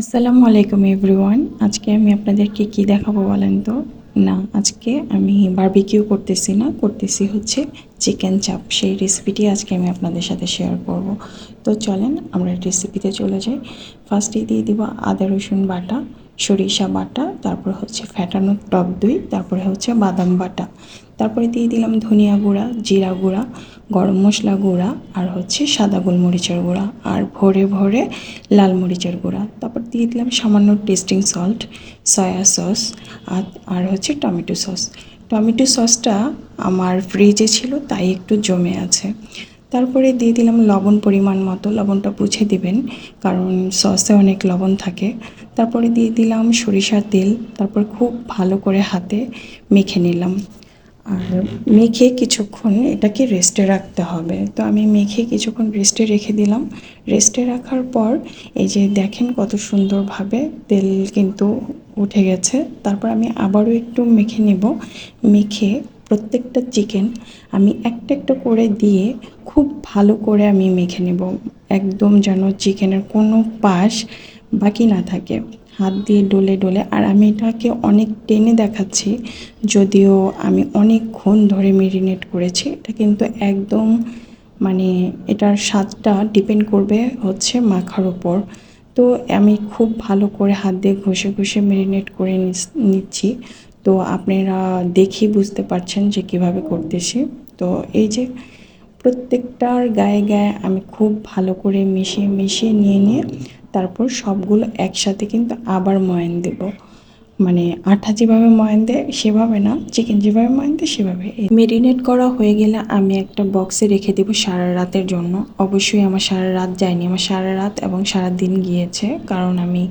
আসসালামু আলাইকুম এভরিওয়ান। আজকে আমি আপনাদেরকে কি দেখাবো বলেন তো? না, আজকে আমি বারবিকিউ করতেছি না, করতেছি হচ্ছে চিকেন চাপ। সেই রেসিপিটি আজকে আমি আপনাদের সাথে শেয়ার করব। তো চলেন আমরা রেসিপিতে চলে যাই। ফার্স্টেই দিয়ে দিব আদা রসুন বাটা, সরিষা বাটা, তারপর হচ্ছে ফ্যাটানো টক দই, তারপরে হচ্ছে বাদাম বাটা, তারপরে দিয়ে দিলাম ধনিয়া গুঁড়া, জিরা গুঁড়া, গরম মশলা গুঁড়া, আর হচ্ছে সাদা গোলমরিচের গুঁড়া, আর ভরে ভরে লাল মরিচের গুঁড়া। তারপর দিয়ে দিলাম সামান্য টেস্টিং সল্ট, সয়া সস, আর হচ্ছে টমেটো সস। টমেটো সসটা আমার ফ্রিজে ছিল তাই একটু জমে আছে। তারপরে দিয়ে দিলাম লবণ পরিমাণ মতো, লবণটা বুঝে দিবেন কারণ সসে অনেক লবণ থাকে। তারপরে দিয়ে দিলাম সরিষার তেল, তারপর খুব ভালো করে হাতে মেখে নিলাম। আর মেখে কিছুক্ষণ এটাকে রেস্টে রাখতে হবে। তো আমি মেখে কিছুক্ষণ রেস্টে রেখে দিলাম। রেস্টে রাখার পর এই যে দেখেন কত সুন্দরভাবে তেল কিন্তু উঠে গেছে। তারপর আমি আবারও একটু মেখে নেব। মেখে প্রত্যেকটা চিকেন আমি একটা একটা করে দিয়ে খুব ভালো করে আমি মেখে নেব, একদম যেন চিকেনের কোনো পাশ বাকি না থাকে। হাত দিয়ে ডলে ডলে, আর আমি এটাকে অনেক টেনে দেখাচ্ছি, যদিও আমি অনেকক্ষণ ধরে মেরিনেট করেছি। এটা কিন্তু একদম মানে এটার স্বাদটা ডিপেন্ড করবে হচ্ছে মাখার ওপর। তো আমি খুব ভালো করে হাত দিয়ে ঘষে ঘষে মেরিনেট করে নিচ্ছি। তো আপনারা দেখেই বুঝতে পারছেন যে কিভাবে করতেছি। তো এই যে প্রত্যেকটার গায়ে গায়ে আমি খুব ভালো করে মিশিয়ে মিশিয়ে নিয়ে নিয়ে তারপর সবগুলো একসাথে কিন্তু আবার ময়ান দেব। মানে আঠা যেভাবে ময়ান দেয় সেভাবে না, চিকেন যেভাবে ময়ান দেয় সেভাবে। মেরিনেট করা হয়ে গেলে আমি একটা বক্সে রেখে দেবো সারা রাতের জন্য। অবশ্যই আমার সারা রাত যায়নি, আমার সারা রাত এবং সারা দিন গিয়েছে, কারণ আমি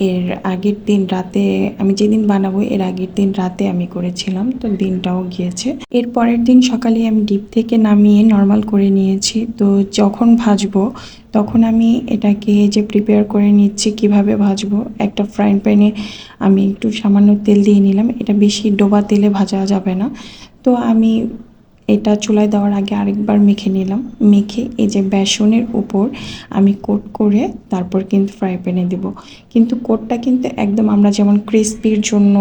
এর আগের দিন রাতে, আমি যেদিন বানাবো এর আগের দিন রাতে আমি করেছিলাম, তো দিনটাও গিয়েছে। এর পরের দিন সকালে আমি ডিপ থেকে নামিয়ে নর্মাল করে নিয়েছি। তো যখন ভাজবো তখন আমি এটাকে যে প্রিপেয়ার করে নিচ্ছি কিভাবে ভাজবো, একটা ফ্রাইং প্যানে আমি একটু সামান্য তেল দিয়ে নিলাম। এটা বেশি ডোবা তেলে ভাজা যাবে না। তো আমি এটা চুলায় দেওয়ার আগে আরেকবার মেখে নিলাম। মেখে এই যে বেসনের উপর আমি কোট করে তারপর কিন্তু ফ্রাই প্যানে দেব। কিন্তু কোটটা কিন্তু একদম আমরা যেমন ক্রিসপির জন্য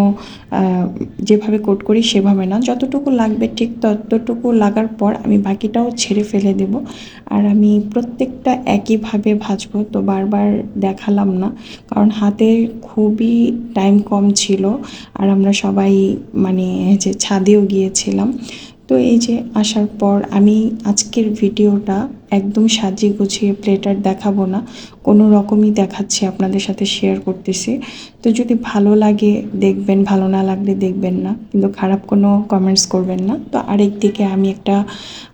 যেভাবে কোট করি সেভাবে না, যতটুকু লাগবে ঠিক ততটুকু লাগার পর আমি বাকিটাও ছেড়ে ফেলে দেব। আর আমি প্রত্যেকটা একইভাবে ভাজবো, তো বারবার দেখালাম না কারণ হাতে খুবই টাইম কম ছিল। আর আমরা সবাই মানে যে ছাদেও গিয়েছিলাম। তো এই যে আসার পর আমি আজকের ভিডিওটা একদম সাজিয়ে গুছিয়ে প্লেটার দেখাবো না, কোনো রকমই দেখাচ্ছি, আপনাদের সাথে শেয়ার করতেছি। তো যদি ভালো লাগে দেখবেন, ভালো না লাগলে দেখবেন না, কিন্তু খারাপ কোনো কমেন্টস করবেন না। তো আরেক দিকে আমি একটা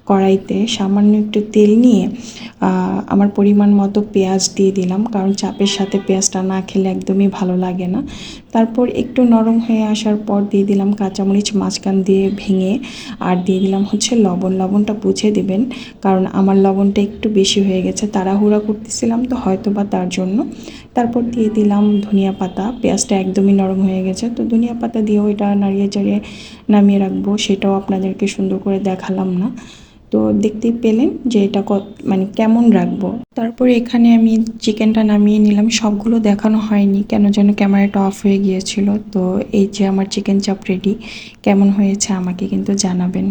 কড়াইতে সামান্য একটু তেল নিয়ে আমার পরিমাণ মতো পেঁয়াজ দিয়ে দিলাম, কারণ চাপের সাথে পেঁয়াজটা না খেলে একদমই ভালো লাগে না। তারপর একটু নরম হয়ে আসার পর দিয়ে দিলাম কাঁচামরিচ মাঝখান দিয়ে ভেঙে, আর দিয়ে দিলাম হচ্ছে লবণ। লবণটা বুঝে দেবেন কারণ আমার লবণটা একটু বেশি হয়ে গেছে, তাড়াহুড়া করতেছিলাম তো হয়তো বা তার জন্য। তারপর দিয়ে দিলাম ধনিয়া পাতা। পেঁয়াজটা একদমই নরম হয়ে গেছে, তো ধনিয়া পাতা দিয়েও এটা নাড়িয়ে চাড়িয়ে নামিয়ে রাখবো, সেটাও আপনাদেরকে সুন্দর করে দেখালাম না। তো দেখতেই পেলেন যে এটা মানে কেমন রাখবো। তারপরে এখানে আমি চিকেনটা নামিয়ে নিলাম। সবগুলো দেখানো হয়নি, কেন যেন ক্যামেরাটা অফ হয়ে গিয়েছিল। তো এই যে আমার চিকেন চাপ রেডি। কেমন হয়েছে আমাকে কিন্তু জানাবেন।